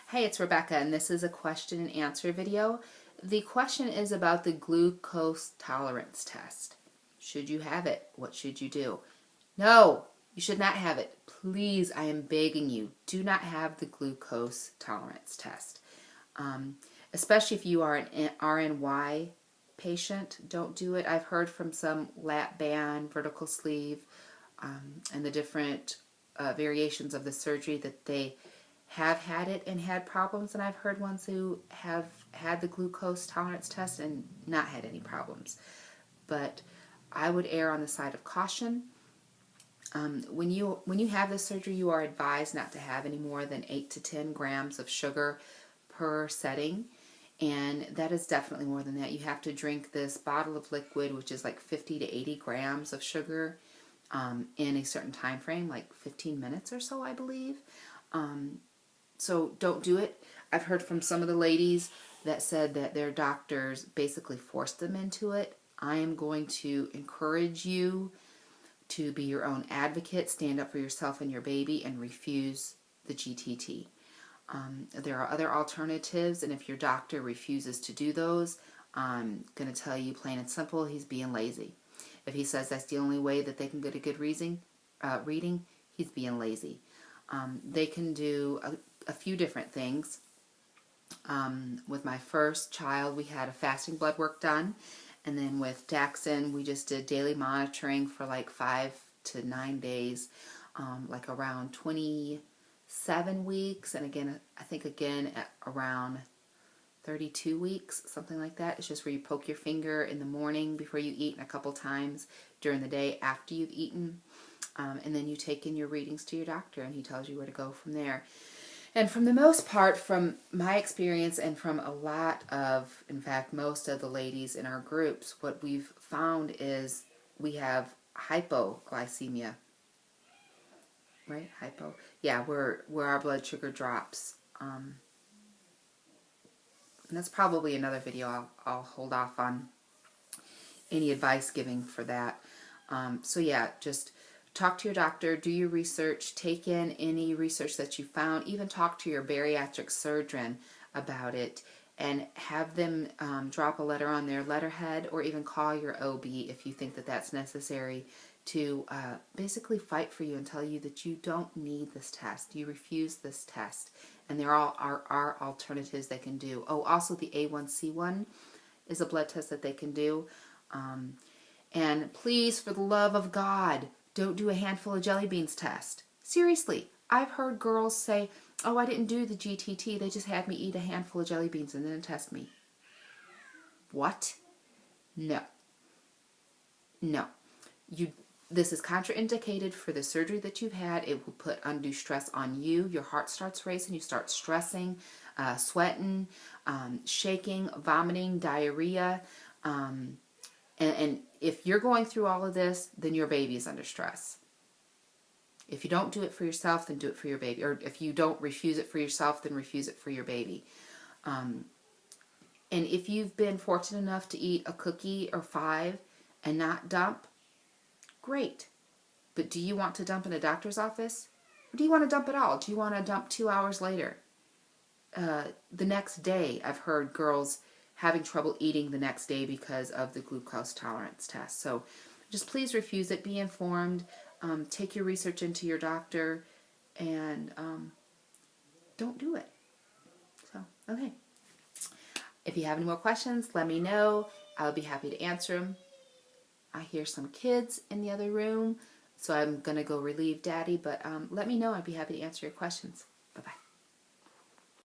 Hey, it's Rebecca, and this is a question and answer video. The question is about the glucose tolerance test. Should you have it? What should you do? No, you should not have it. Please, I am begging you, do not have the glucose tolerance test. Especially if you are an RNY patient, don't do it. I've heard from some lap band, vertical sleeve, and the different variations of the surgery that they have had it and had problems, and I've heard ones who have had the glucose tolerance test and not had any problems. But I would err on the side of caution. When you have this surgery, you are advised not to have any more than 8 to 10 grams of sugar per setting, and that is definitely more than that. You have to drink this bottle of liquid, which is like 50 to 80 grams of sugar in a certain time frame, like 15 minutes or so, I believe. So don't do it. I've heard from some of the ladies that said that their doctors basically forced them into it. I am going to encourage you to be your own advocate, stand up for yourself and your baby, and refuse the GTT. There are other alternatives, and if your doctor refuses to do those, I'm going to tell you plain and simple, he's being lazy. If he says that's the only way that they can get a good reading, he's being lazy. They can do a few different things. With my first child, we had a fasting blood work done, and then with Daxon, we just did daily monitoring for like 5 to 9 days, like around 27 weeks, and again, I think again at around 32 weeks, something like that. It's just where you poke your finger in the morning before you eat and a couple times during the day after you've eaten. And then you take in your readings to your doctor, and he tells you where to go from there. And from the most part, from my experience and from a lot of, in fact, most of the ladies in our groups, what we've found is we have hypoglycemia. Right? Hypo. Yeah, where our blood sugar drops. And that's probably another video. I'll hold off on any advice giving for that. So yeah, just talk to your doctor, do your research, take in any research that you found, even talk to your bariatric surgeon about it, and have them drop a letter on their letterhead, or even call your OB if you think that that's necessary, to basically fight for you and tell you that you don't need this test, you refuse this test, and there are alternatives they can do. Oh, also the A1C1 is a blood test that they can do. And please, for the love of God, don't do a handful of jelly beans test. Seriously, I've heard girls say, oh, I didn't do the GTT, they just had me eat a handful of jelly beans and then test me. What? No. No. This is contraindicated for the surgery that you've had. It will put undue stress on you. Your heart starts racing, you start stressing, sweating, shaking, vomiting, diarrhea, and if you're going through all of this, then your baby is under stress. If you don't do it for yourself, then do it for your baby. Or if you don't refuse it for yourself, then refuse it for your baby. And if you've been fortunate enough to eat a cookie or 5 and not dump, great. But do you want to dump in a doctor's office? Or do you want to dump at all? Do you want to dump 2 hours later? The next day, I've heard girls having trouble eating the next day because of the glucose tolerance test. So just please refuse it. Be informed. Take your research into your doctor, and don't do it. So, okay. If you have any more questions, let me know. I'll be happy to answer them. I hear some kids in the other room, so I'm going to go relieve Daddy, but let me know. I'd be happy to answer your questions.